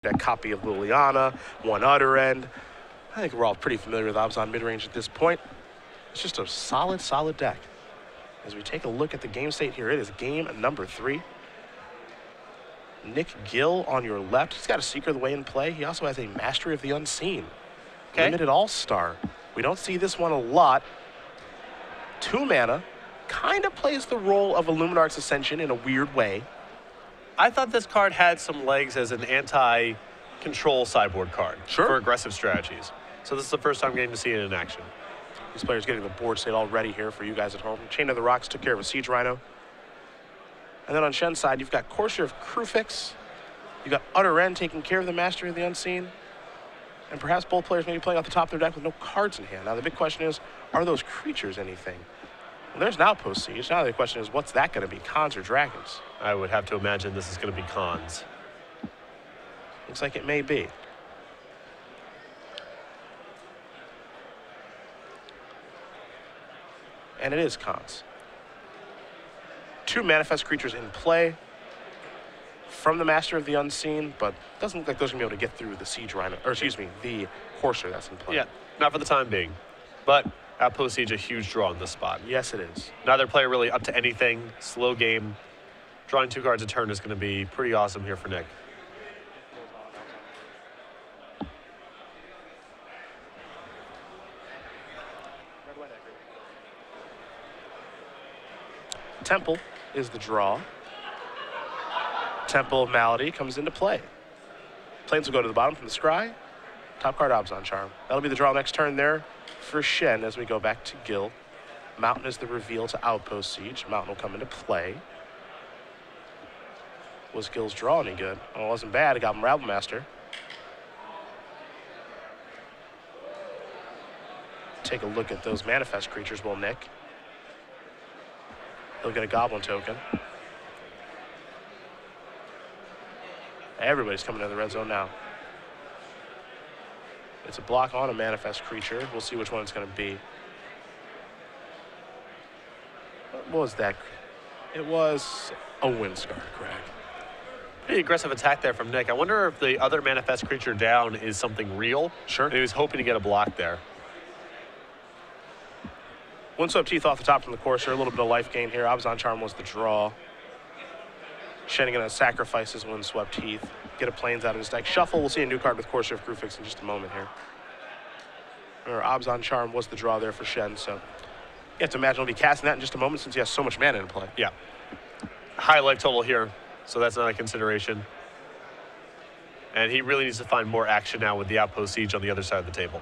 that copy of Liliana, one Utter End. I think we're all pretty familiar with Abzan mid-range at this point. It's just a solid, solid deck. As we take a look at the game state here, it is game number 3. Nick Gill on your left. He's got a Seeker of the Way in play. He also has a Mastery of the Unseen. Okay. Limited All-Star. We don't see this one a lot. 2 mana. Kind of plays the role of Illuminarch's Ascension in a weird way. I thought this card had some legs as an anti-control sideboard card for aggressive strategies. So this is the first time getting to see it in action. These players getting the board state all ready here for you guys at home. Chain of the Rocks took care of a Siege Rhino. And then on Shen's side, you've got Courser of Krufix. You've got Utter End taking care of the Mastery of the Unseen. And perhaps both players may be playing off the top of their deck with no cards in hand. Now the big question is, are those creatures anything? Well, there's an Outpost Siege. Now the question is, what's that going to be, Khans or Dragons? I would have to imagine this is going to be Khans. Looks like it may be. And it is Khans. 2 manifest creatures in play from the Master of the Unseen, but it doesn't look like those are going to be able to get through the Siege Rhino, or excuse me, the Courser that's in play. Yeah, not for the time being. But Outpost Siege a huge draw in this spot. Yes, it is. Neither player really up to anything. Slow game. Drawing 2 cards a turn is going to be pretty awesome here for Nick. Temple is the draw. Temple of Malady comes into play. Planes will go to the bottom from the scry. Top card, Abzan Charm. That'll be the draw next turn there for Shen as we go back to Gil. Mountain is the reveal to Outpost Siege. Mountain will come into play. Was Gil's draw any good? Well, it wasn't bad. It got him Rabble Master. Take a look at those manifest creatures, will Nick. He'll get a Goblin token. Everybody's coming to the red zone now. It's a block on a manifest creature. We'll see which one it's going to be. What was that? It was a Windscar, Craig. Pretty aggressive attack there from Nick. I wonder if the other manifest creature down is something real. Sure. And he was hoping to get a block there. Windswept Teeth off the top from the Courser. A little bit of life gain here. Abzan Charm was the draw. Shen going to sacrifice his Windswept Teeth. Get a Plains out of his deck. Shuffle. We'll see a new card with Courser of Krufix in just a moment here. Or Abzan Charm was the draw there for Shen, so you have to imagine he'll be casting that in just a moment since he has so much mana in play. Yeah. High life total here, so that's not a consideration. And he really needs to find more action now with the Outpost Siege on the other side of the table.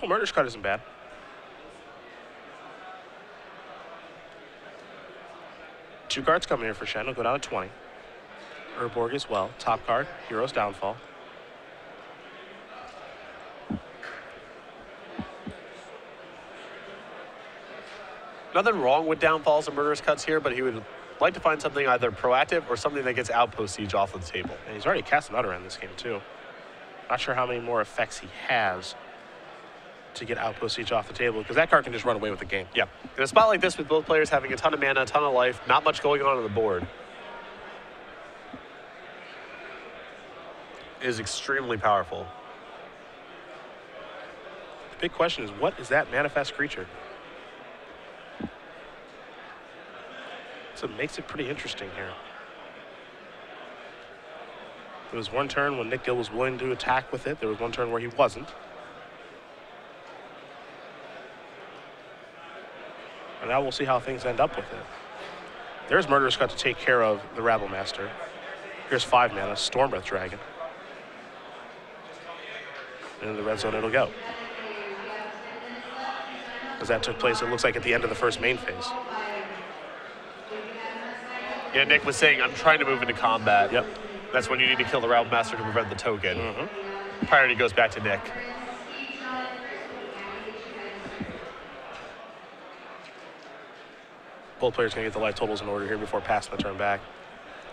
Oh, Murder's Cut isn't bad. Two cards coming here for Shen. He'll go down to 20. Urborg as well. Top card, Hero's Downfall. Nothing wrong with downfalls and murderous cuts here, but he would like to find something either proactive or something that gets Outpost Siege off of the table. And he's already cast an Utter End this game, too. Not sure how many more effects he has to get Outpost Siege off the table, because that card can just run away with the game. Yeah. In a spot like this with both players having a ton of mana, a ton of life, not much going on the board, is extremely powerful. The big question is, what is that manifest creature? So it makes it pretty interesting here. There was one turn when Nick Gill was willing to attack with it. There was one turn where he wasn't. And now we'll see how things end up with it. There's Murderous Cut to take care of the Rabble Master. Here's 5 mana, Stormbreath Dragon. And in the red zone it'll go. As that took place, it looks like at the end of the first main phase. Yeah, Nick was saying, I'm trying to move into combat. Yep. That's when you need to kill the Rabble Master to prevent the token. Priority goes back to Nick. Both players can get the life totals in order here before passing the turn back.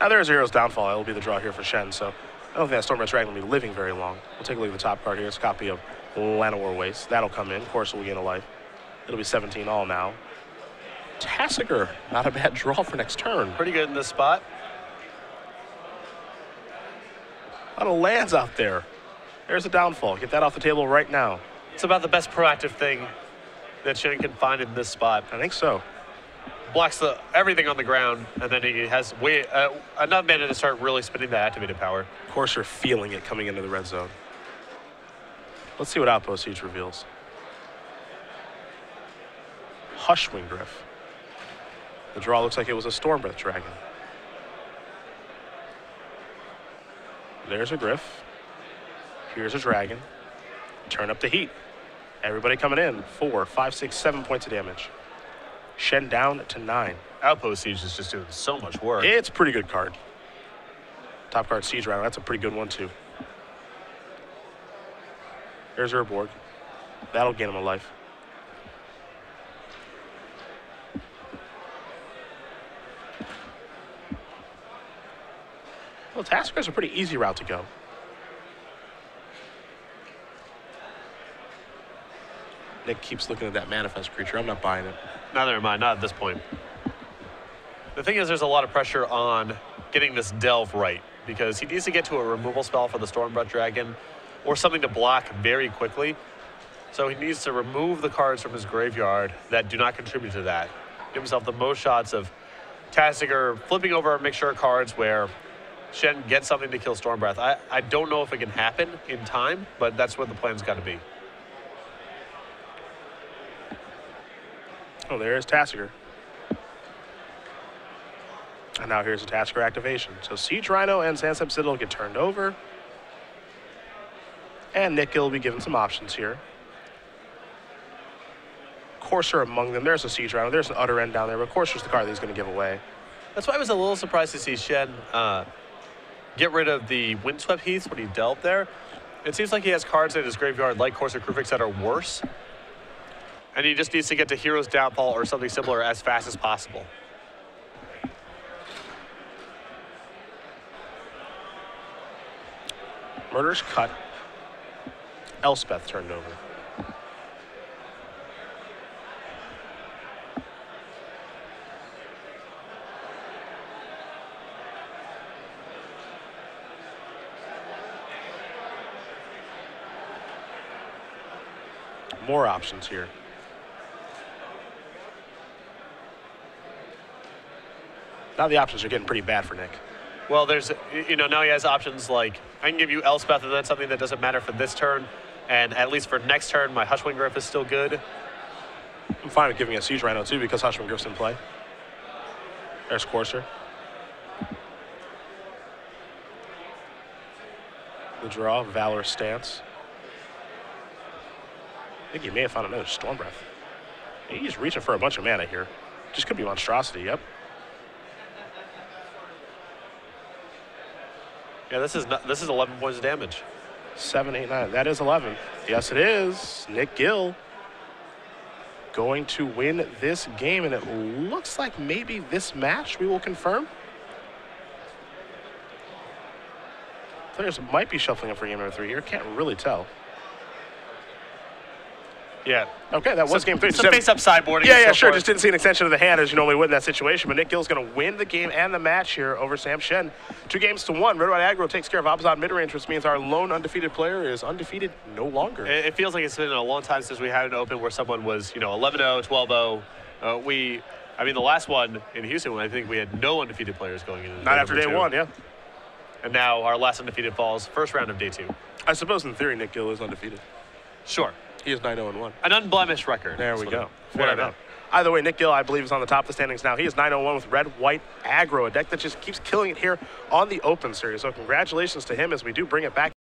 Now there's Hero's Downfall. It'll be the draw here for Shen, so I don't think that Stormbreath Dragon will be living very long. We'll take a look at the top card here. It's a copy of Llanowar Waste. That'll come in. Of course, we'll gain a life. It'll be 17 all now. Tassiger, not a bad draw for next turn. Pretty good in this spot. A lot of lands out there. There's a downfall. Get that off the table right now. It's about the best proactive thing that Shen can find in this spot. I think so. Blocks everything on the ground, and then he has enough mana to start really spinning that activated power. Of course, you're feeling it coming into the red zone. Let's see what Outpost Siege reveals. Hushwing Griff. The draw looks like it was a Stormbreath Dragon. There's a Griff. Here's a Dragon. Turn up the heat. Everybody coming in. 4, 5, 6, 7 points of damage. Shen down to 9. Outpost Siege is just doing so much work. It's a pretty good card. Top card Siege Rhino. That's a pretty good one too. There's Urborg. That'll gain him a life. Well, Tassiger's a pretty easy route to go. Nick keeps looking at that manifest creature. I'm not buying it. Neither am I, not at this point. The thing is, there's a lot of pressure on getting this delve right, because he needs to get to a removal spell for the Stormbreath Dragon or something to block very quickly. So he needs to remove the cards from his graveyard that do not contribute to that. Give himself the most shots of Tassiger flipping over mixture cards where Shen gets something to kill Stormbreath. I don't know if it can happen in time, but that's what the plan's got to be. Oh, there's Tassiger. And now here's a Tassiger activation. So Siege Rhino and Sandstorm Citadel get turned over. And Nick Gill will be given some options here. Courser among them. There's a Siege Rhino. There's an Utter End down there, but Courser's the card that he's going to give away. That's why I was a little surprised to see Shen get rid of the Windswept Heaths when he delved there. It seems like he has cards in his graveyard like Courser Krufix that are worse. And he just needs to get to Hero's Downfall or something similar as fast as possible. Murderous Cut. Elspeth turned over. More options here. Now the options are getting pretty bad for Nick. Well, there's, now he has options like, I can give you Elspeth and that's something that doesn't matter for this turn. And at least for next turn, my Hushwing Griff is still good. I'm fine with giving a Siege Rhino too because Hushwing Griff's in play. There's Courser. The draw, Valorous Stance. I think he may have found another Stormbreath. He's reaching for a bunch of mana here. Just could be Monstrosity, yep. Yeah, this is 11 points of damage. 7, 8, 9. That is 11. Yes, it is. Nick Gill going to win this game, and it looks like maybe this match we will confirm. Players might be shuffling up for game number 3 here. Can't really tell. Yeah. Okay, that was game 3. Some face-up sideboarding. Yeah, sure. Just didn't see an extension of the hand as you normally would in that situation. But Nick Gill's going to win the game and the match here over Sam Shen. 2-1. Red White Aggro takes care of Abzan mid-range, which means our lone undefeated player is undefeated no longer. It feels like it's been a long time since we had an open where someone was, 11-0, 12-0. The last one in Houston, I think we had no undefeated players going in. Not after day 1, yeah. And now our last undefeated falls first round of day 2. I suppose in theory Nick Gill is undefeated. Sure. He is 9-0-1. An unblemished record. There we go. Fair enough. Either way, Nick Gill, I believe, is on the top of the standings now. He is 9-0-1 with Red White Aggro, a deck that just keeps killing it here on the Open Series. So congratulations to him as we do bring it back.